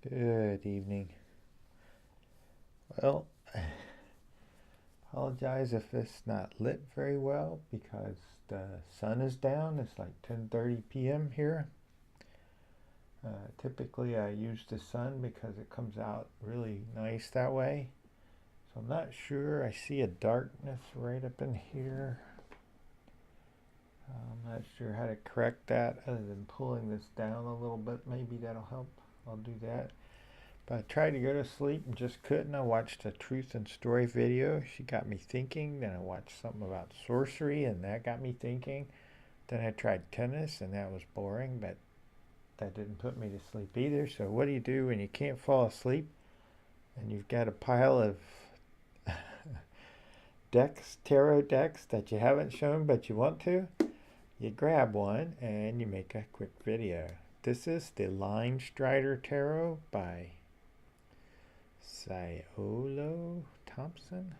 Good evening. Well, I apologize if it's not lit very well because the sun is down. It's like 10:30 p.m. here. Typically, I use the sun because it comes out really nice that way. So I'm not sure. I see a darkness right up in here. I'm not sure how to correct that other than pulling this down a little bit. Maybe that'll help. I'll do that. But I tried to go to sleep and just couldn't. I watched a truth and story video. She got me thinking. Then I watched something about sorcery and that got me thinking. Then I tried tennis and that was boring, but that didn't put me to sleep either. So what do you do when you can't fall asleep and you've got a pile of decks, tarot decks that you haven't shown but you want to? You grab one and you make a quick video. This is the Linestrider Tarot by Siolo Thompson.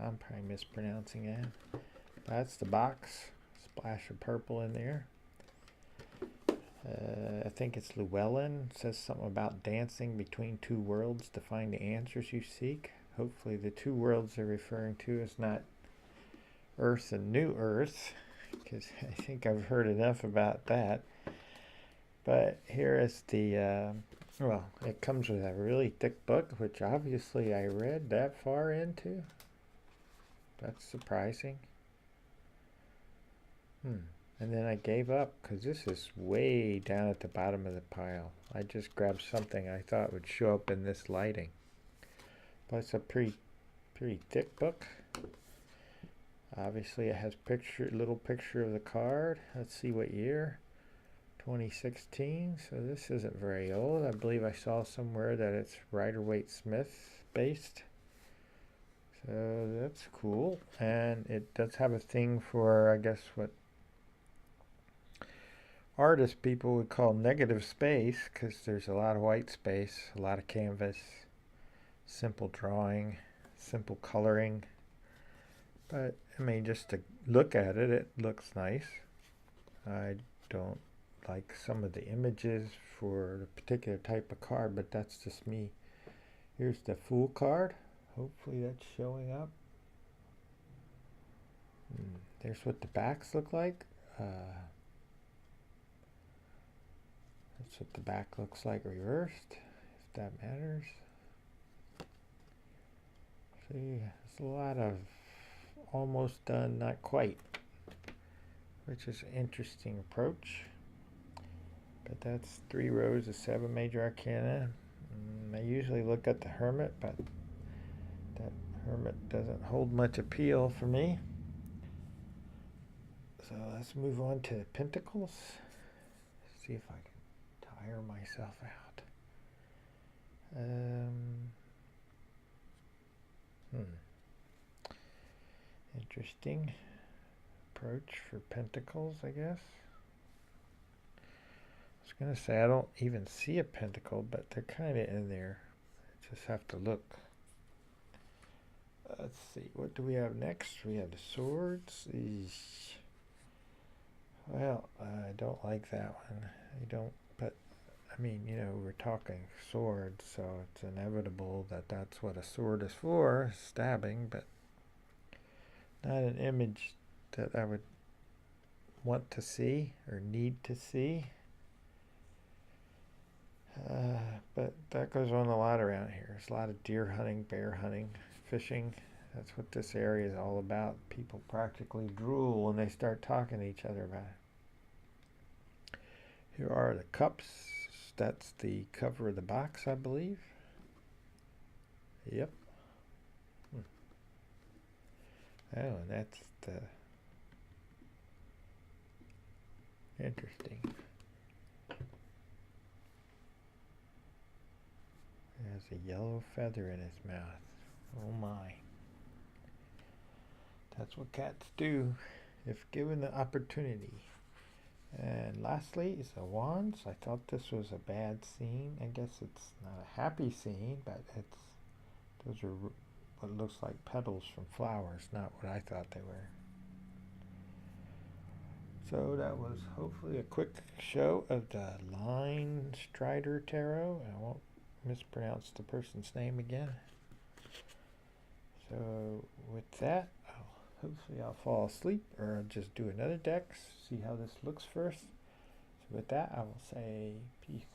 I'm probably mispronouncing that. That's the box. Splash of purple in there. I think it's Llewellyn. It says something about dancing between two worlds to find the answers you seek. Hopefully the two worlds they're referring to is not Earth and New Earth, because I think I've heard enough about that. But here is the well, it comes with a really thick book, which obviously I read that far into. That's surprising. And then I gave up because this is way down at the bottom of the pile. I just grabbed something I thought would show up in this lighting. But it's a pretty thick book. Obviously it has little picture of the card. Let's see what year. 2016, so this isn't very old. I believe I saw somewhere that it's Rider-Waite-Smith based. So that's cool. And it does have a thing for, I guess, what artist people would call negative space, because there's a lot of white space, a lot of canvas, simple drawing, simple coloring. But, I mean, just to look at it, it looks nice. I don't like some of the images for the particular type of card, but that's just me. Here's the Fool card. Hopefully that's showing up. There's what the backs look like. That's what the back looks like reversed, if that matters. See, there's a lot of almost done, not quite, which is an interesting approach. But that's 3 rows of 7 major arcana. I usually look at the Hermit, but that Hermit doesn't hold much appeal for me. So let's move on to Pentacles. See if I can tire myself out. Interesting approach for Pentacles, I guess. I was going to say I don't even see a pentacle, but they're kind of in there. I just have to look. Let's see, what do we have next? We have the swords. Eesh. Well, I don't like that one. I don't, but I mean, you know, we're talking swords, so it's inevitable that that's what a sword is for, stabbing, but not an image that I would want to see or need to see. But that goes on a lot around here. There's a lot of deer hunting, bear hunting, fishing. That's what this area is all about. People practically drool when they start talking to each other about it. Here are the cups. That's the cover of the box, I believe. Yep. Oh, and that's the interesting. There's a yellow feather in his mouth. Oh my. That's what cats do if given the opportunity. And lastly is the wands. I thought this was a bad scene. I guess it's not a happy scene, but those are what looks like petals from flowers, not what I thought they were. So that was hopefully a quick show of the Linestrider Tarot. I won't mispronounced the person's name again. So with that, hopefully I'll fall asleep or I'll just do another deck, see how this looks first. So with that, I will say peace.